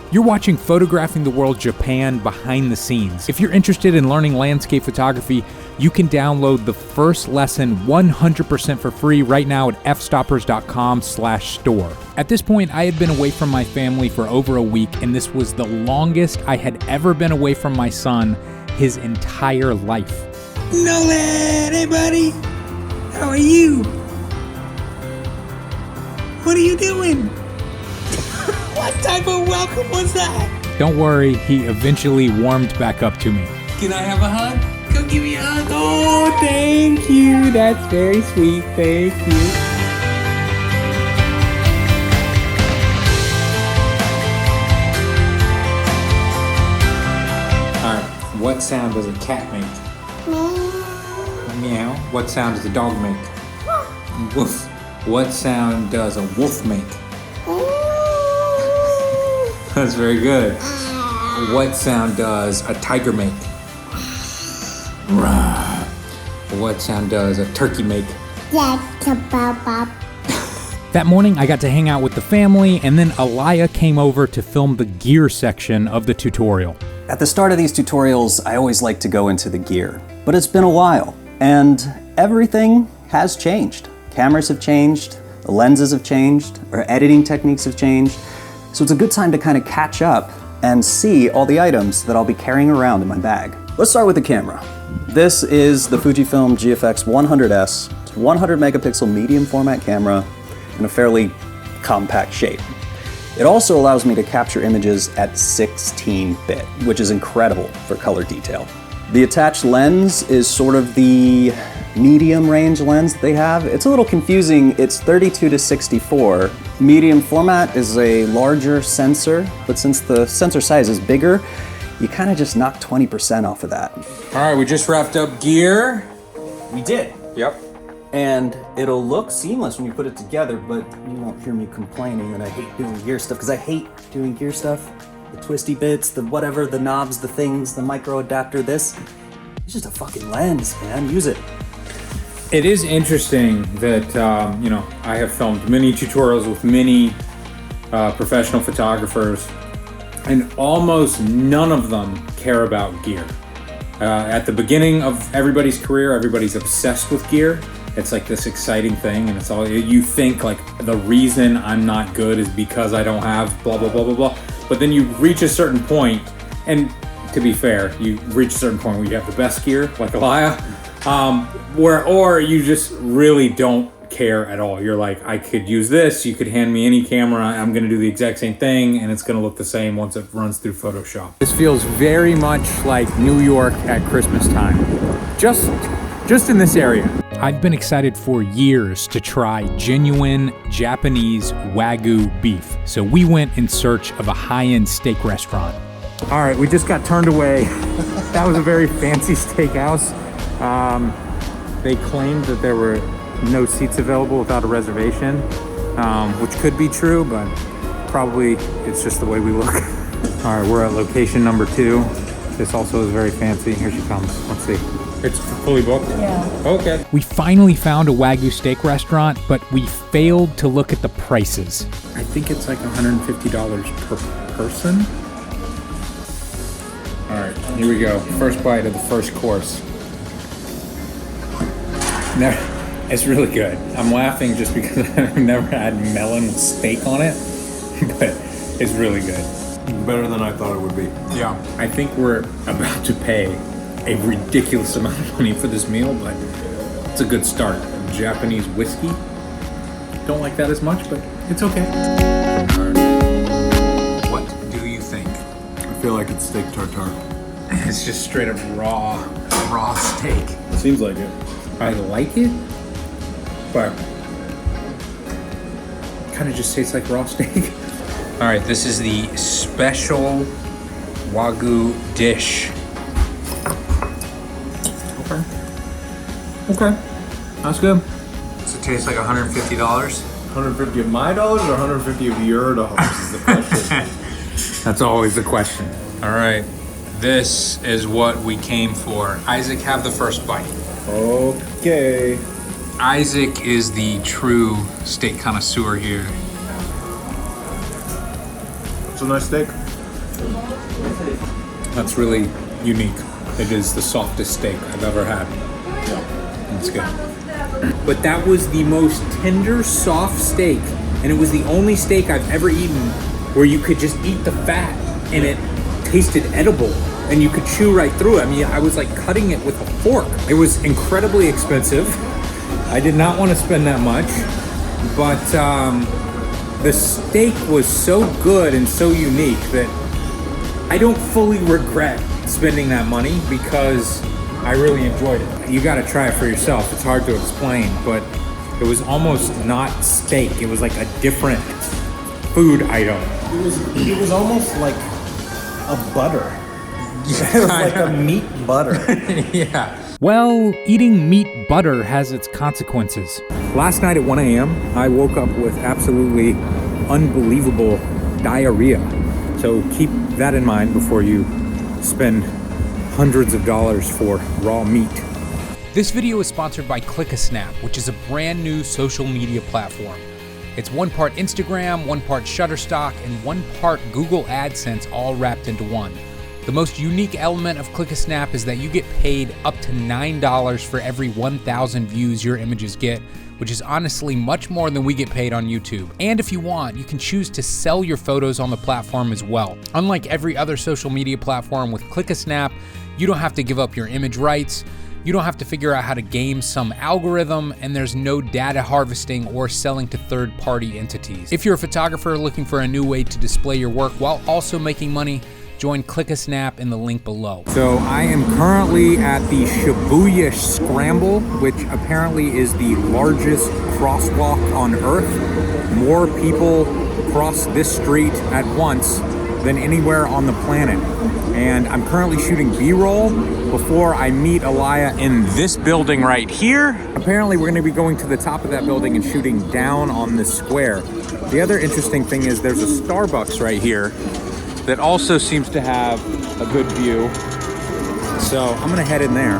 You're watching Photographing the World Japan behind the scenes. If you're interested in learning landscape photography, you can download the first lesson 100% for free right now at fstoppers.com/store. At this point, I had been away from my family for over a week, and this was the longest I had ever been away from my son his entire life. Nolan, hey buddy, how are you? What are you doing? What type of welcome was that? Don't worry, he eventually warmed back up to me. Can I have a hug? Come give me a hug. Oh, thank you. That's very sweet. Thank you. Alright, what sound does a cat make? Meow. What sound does a dog make? Woof. What sound does a wolf make? That's very good. What sound does a tiger make? Rah. What sound does a turkey make? That morning, I got to hang out with the family, and then Alaya came over to film the gear section of the tutorial. At the start of these tutorials, I always like to go into the gear, but it's been a while, and everything has changed. Cameras have changed, the lenses have changed, our editing techniques have changed. So it's a good time to kind of catch up and see all the items that I'll be carrying around in my bag. Let's start with the camera. This is the Fujifilm GFX 100S. It's a 100 megapixel medium format camera in a fairly compact shape. It also allows me to capture images at 16-bit, which is incredible for color detail. The attached lens is sort of the medium range lens that they have. It's a little confusing. It's 32 to 64. Medium format is a larger sensor, but since the sensor size is bigger, you kind of just knock 20% off of that. All right, we just wrapped up gear. We did. Yep. And it'll look seamless when you put it together, but you won't hear me complaining that I hate doing gear stuff, because I hate doing gear stuff. The twisty bits, the whatever, the knobs, the things, the micro adapter, this. It's just a fucking lens, man. Use it. It is interesting that, I have filmed many tutorials with many professional photographers, and almost none of them care about gear. At the beginning of everybody's career, everybody's obsessed with gear. It's like this exciting thing, and it's all, you think like the reason I'm not good is because I don't have blah, blah, blah, blah, blah. But then you reach a certain point, and to be fair, you reach a certain point where you have the best gear, like Alaya, or you just really don't care at all. You're like, I could use this, you could hand me any camera, I'm gonna do the exact same thing, and it's gonna look the same once it runs through Photoshop. This feels very much like New York at Christmas time. Just in this area. I've been excited for years to try genuine Japanese Wagyu beef, so we went in search of a high-end steak restaurant. All right, we just got turned away. That was a very fancy steakhouse. They claimed that there were no seats available without a reservation, which could be true, but probably it's just the way we look. All right, we're at location number 2. This also is very fancy. Here she comes. Let's see. It's fully booked? Yeah. Okay. We finally found a Wagyu steak restaurant, but we failed to look at the prices. I think it's like $150 per person. All right, here we go. First bite of the first course. No, it's really good. I'm laughing just because I've never had melon with steak on it, but it's really good. Better than I thought it would be. Yeah. I think we're about to pay a ridiculous amount of money for this meal, but it's a good start. Japanese whiskey. Don't like that as much, but it's okay. What do you think? I feel like it's steak tartare. It's just straight up raw steak. Seems like it. I like it, but kind of just tastes like raw steak. All right, this is the special Wagyu dish. Okay, that's good. Does it taste like $150? 150 of my dollars or 150 of your dollars is the question. That's always the question. All right, this is what we came for. Isaac, have the first bite. Okay. Isaac is the true steak connoisseur here. It's a nice steak. That's really unique. It is the softest steak I've ever had. That's good. But that was the most tender, soft steak, and it was the only steak I've ever eaten where you could just eat the fat and it tasted edible and you could chew right through it. I mean, I was like cutting it with a fork. It was incredibly expensive. I did not want to spend that much, but the steak was so good and so unique that I don't fully regret spending that money because I really enjoyed it. You gotta try it for yourself. It's hard to explain, but it was almost not steak. It was like a different food item. It was almost like a butter. It was like a meat butter. Yeah. Well, eating meat butter has its consequences. Last night at 1 a.m., I woke up with absolutely unbelievable diarrhea. So keep that in mind before you spend hundreds of dollars for raw meat. This video is sponsored by ClickASnap, which is a brand new social media platform. It's one part Instagram, one part Shutterstock, and one part Google AdSense all wrapped into one. The most unique element of ClickASnap is that you get paid up to $9 for every 1,000 views your images get, which is honestly much more than we get paid on YouTube. And if you want, you can choose to sell your photos on the platform as well. Unlike every other social media platform, with ClickASnap, you don't have to give up your image rights, you don't have to figure out how to game some algorithm, and there's no data harvesting or selling to third-party entities. If you're a photographer looking for a new way to display your work while also making money, join ClickASnap in the link below. So I am currently at the Shibuya Scramble, which apparently is the largest crosswalk on Earth. More people cross this street at once than anywhere on the planet. And I'm currently shooting B-roll before I meet Alaya in this building right here. Apparently we're gonna be going to the top of that building and shooting down on this square. The other interesting thing is there's a Starbucks right here that also seems to have a good view. So I'm gonna head in there.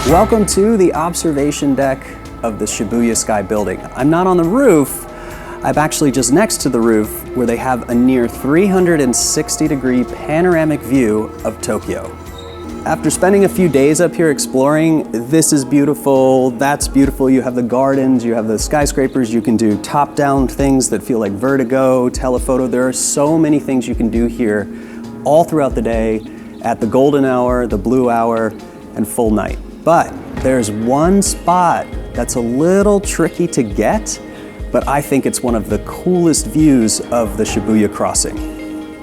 Welcome to the observation deck of the Shibuya Sky Building. I'm not on the roof, I'm actually just next to the roof where they have a near 360-degree panoramic view of Tokyo. After spending a few days up here exploring, this is beautiful, that's beautiful, you have the gardens, you have the skyscrapers, you can do top-down things that feel like vertigo, telephoto. There are so many things you can do here all throughout the day at the golden hour, the blue hour, and full night. But there's one spot that's a little tricky to get, but I think it's one of the coolest views of the Shibuya crossing.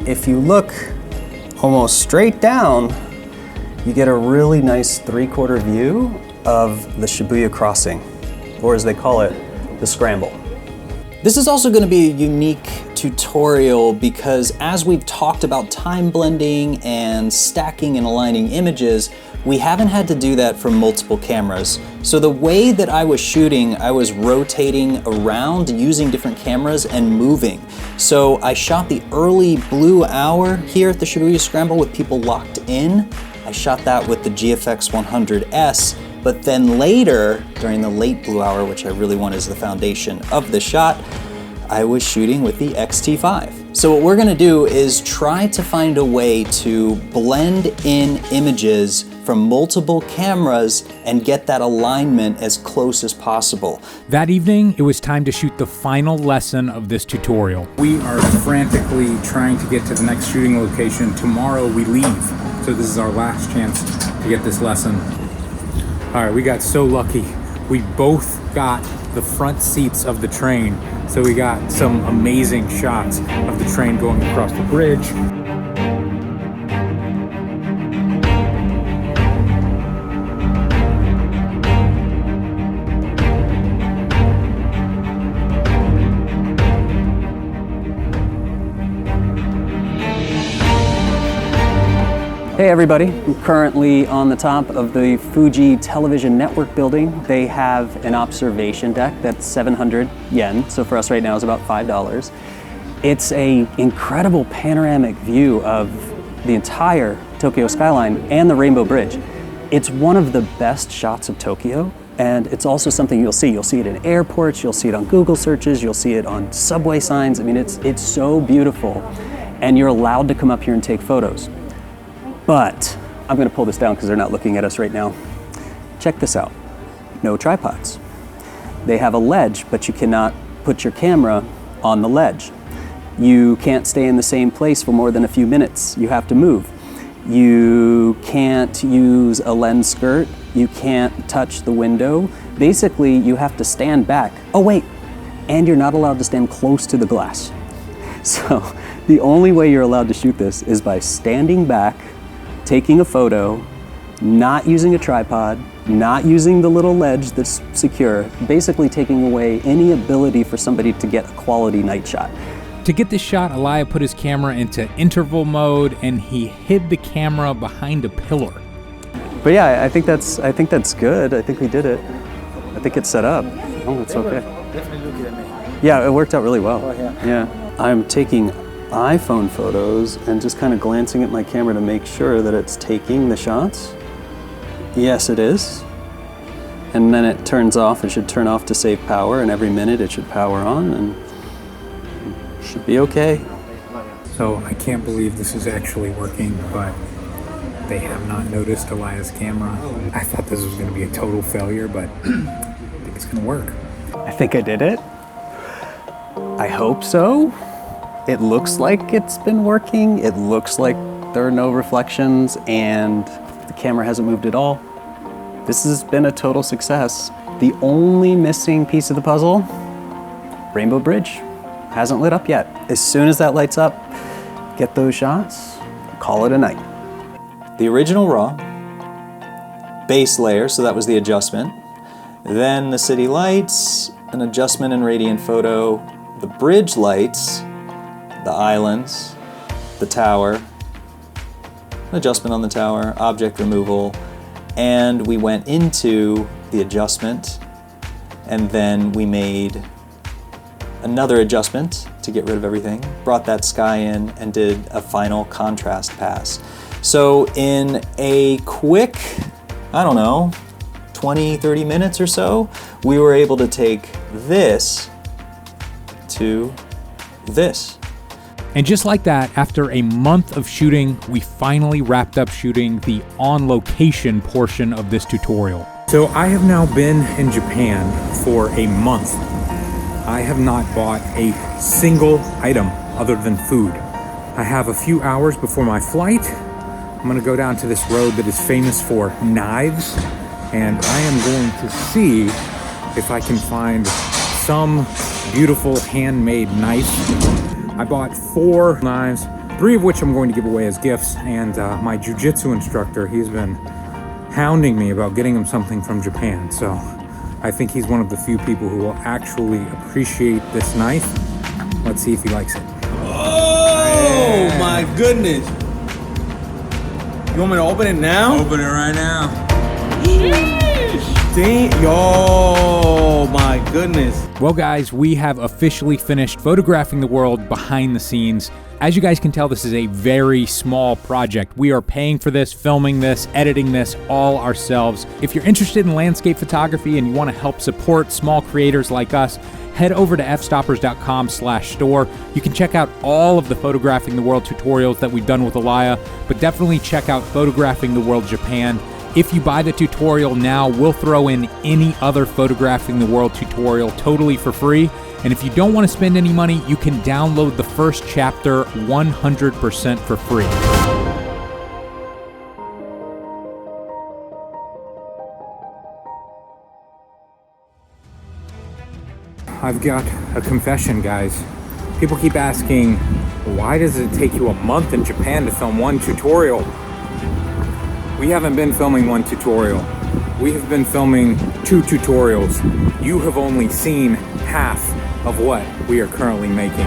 If you look almost straight down, you get a really nice three-quarter view of the Shibuya crossing, or as they call it, the Scramble. This is also going to be a unique tutorial because as we've talked about time blending and stacking and aligning images, we haven't had to do that for multiple cameras. So the way that I was shooting, I was rotating around using different cameras and moving. So I shot the early blue hour here at the Shibuya Scramble with people locked in. I shot that with the GFX 100S, but then later, during the late blue hour, which I really want as the foundation of the shot, I was shooting with the X-T5. So what we're gonna do is try to find a way to blend in images from multiple cameras and get that alignment as close as possible. That evening, it was time to shoot the final lesson of this tutorial. We are frantically trying to get to the next shooting location. Tomorrow we leave. So this is our last chance to get this lesson. All right, we got so lucky. We both got the front seats of the train. So we got some amazing shots of the train going across the bridge. Hey everybody, I'm currently on the top of the Fuji Television Network building. They have an observation deck that's 700 yen, so for us right now is about $5. It's an incredible panoramic view of the entire Tokyo skyline and the Rainbow Bridge. It's one of the best shots of Tokyo, and it's also something you'll see. You'll see it in airports, you'll see it on Google searches, you'll see it on subway signs. I mean, it's so beautiful, and you're allowed to come up here and take photos. But I'm gonna pull this down because they're not looking at us right now. Check this out. No tripods. They have a ledge, but you cannot put your camera on the ledge. You can't stay in the same place for more than a few minutes. You have to move. You can't use a lens skirt. You can't touch the window. Basically, you have to stand back. Oh wait, and you're not allowed to stand close to the glass. So the only way you're allowed to shoot this is by standing back, taking a photo, not using a tripod, not using the little ledge that's secure, basically taking away any ability for somebody to get a quality night shot. To get this shot, Elia put his camera into interval mode and he hid the camera behind a pillar. But yeah, I think that's good. I think we did it. I think it's set up. Oh, it's okay. Definitely looking at me. Yeah, it worked out really well. Oh, yeah. Yeah. I'm taking iPhone photos and just kind of glancing at my camera to make sure that it's taking the shots. Yes, it is. And then it turns off. It should turn off to save power, and every minute it should power on, and it should be okay. So I can't believe this is actually working, but they have not noticed Elia's camera. I thought this was going to be a total failure, but I think it's going to work. I think I did it. I hope so. It looks like it's been working. It looks like there are no reflections and the camera hasn't moved at all. This has been a total success. The only missing piece of the puzzle, Rainbow Bridge, hasn't lit up yet. As soon as that lights up, get those shots, call it a night. The original RAW, base layer, so that was the adjustment. Then the city lights, an adjustment in Radiant Photo, the bridge lights, the islands, the tower, an adjustment on the tower, object removal, and we went into the adjustment, and then we made another adjustment to get rid of everything, brought that sky in, and did a final contrast pass. So in a quick, I don't know, 20, 30 minutes or so, we were able to take this to this. And just like that, after a month of shooting, we finally wrapped up shooting the on-location portion of this tutorial. So I have now been in Japan for a month. I have not bought a single item other than food. I have a few hours before my flight. I'm gonna go down to this road that is famous for knives, and I am going to see if I can find some beautiful handmade knife. I bought 4 knives, 3 of which I'm going to give away as gifts, and my jiu-jitsu instructor, he's been hounding me about getting him something from Japan, so I think he's one of the few people who will actually appreciate this knife. Let's see if he likes it. Oh my goodness! You want me to open it now? Open it right now. Damn, yo, my goodness. Well guys, we have officially finished photographing the world behind the scenes. As you guys can tell, this is a very small project. We are paying for this, filming this, editing this all ourselves. If you're interested in landscape photography and you want to help support small creators like us, head over to fstoppers.com/store. You can check out all of the Photographing the World tutorials that we've done with Elia, but definitely check out Photographing the World Japan. If you buy the tutorial now, we'll throw in any other Photographing the World tutorial totally for free. And if you don't want to spend any money, you can download the first chapter 100% for free. I've got a confession, guys. People keep asking, why does it take you a month in Japan to film one tutorial? We haven't been filming one tutorial. We have been filming 2 tutorials. You have only seen half of what we are currently making.